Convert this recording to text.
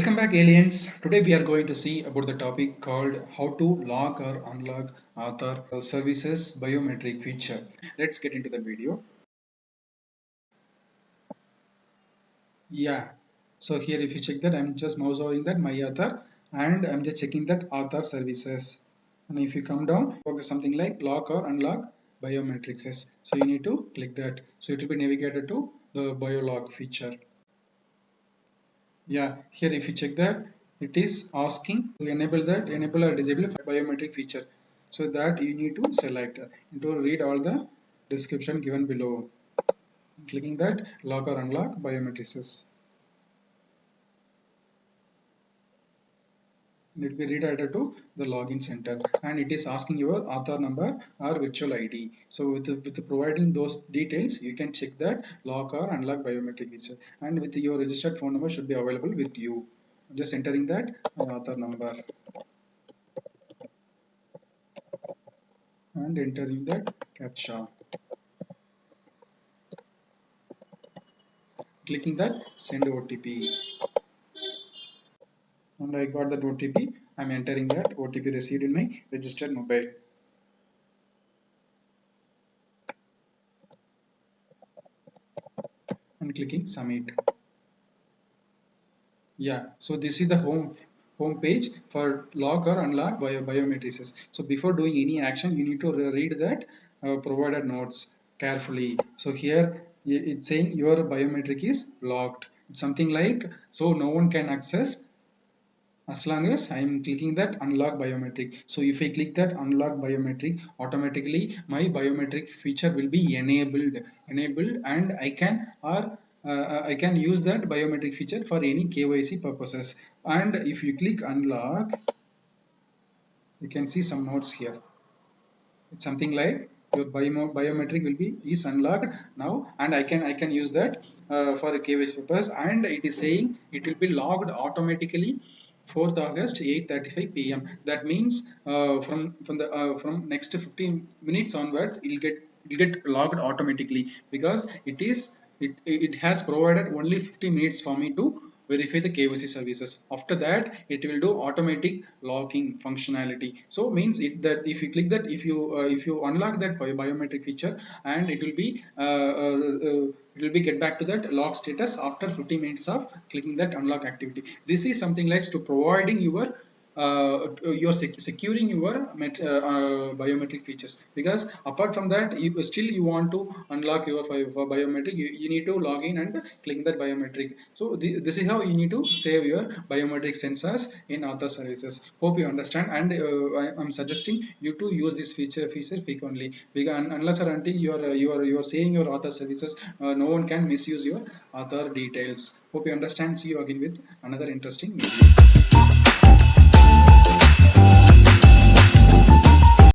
Welcome back, aliens. Today we are going to see about the topic called how to lock or unlock Aadhaar services biometric feature. Let's get into the video. Yeah. So here if you check that, I'm just mouse overing that my Aadhaar and I'm just checking that Aadhaar services. And if you come down, focus something like lock or unlock biometrics. So you need to click that. So it will be navigated to the biolock feature. Yeah, here if you check that, it is asking to enable or disable biometric feature. So that you need to select to read all the description given below. Clicking that lock or unlock biometrics. It will be redirected to the login center and it is asking your Aadhaar number or virtual ID. So with providing those details, you can check that lock or unlock biometric feature and with your registered phone number should be available with you. Just entering that Aadhaar number and entering that captcha. Clicking that send OTP and I got that OTP. I'm entering that OTP received in my registered mobile and clicking submit. Yeah, so this is the home page for log or unlock biometrics. So before doing any action, you need to read that provided notes carefully. So here it's saying your biometric is locked. It's something like so no one can access as long as I am clicking that unlock biometric. So if I click that unlock biometric, automatically my biometric feature will be enabled and I can use that biometric feature for any KYC purposes. And if you click unlock, you can see some notes here. It's something like your biometric will be is unlocked now and I can use that for a KYC purpose and it is saying it will be logged automatically 4th August 8:35 p.m. That means from next 15 minutes onwards it'll get logged automatically because it has provided only 50 minutes for me to verify the KYC services. After that, it will do automatic locking functionality. So means it that if you click that, if you unlock that biometric feature, and it will be get back to that lock status after 50 minutes of clicking that unlock activity. This is something like to providing your you're securing your biometric features because apart from that you still you want to unlock your biometric you need to log in and click that biometric. So this is how you need to save your biometric sensors in other services. Hope you understand and I'm suggesting you to use this feature frequently because unless or until you are saving your other services, no one can misuse your other details. Hope you understand. See you again with another interesting video.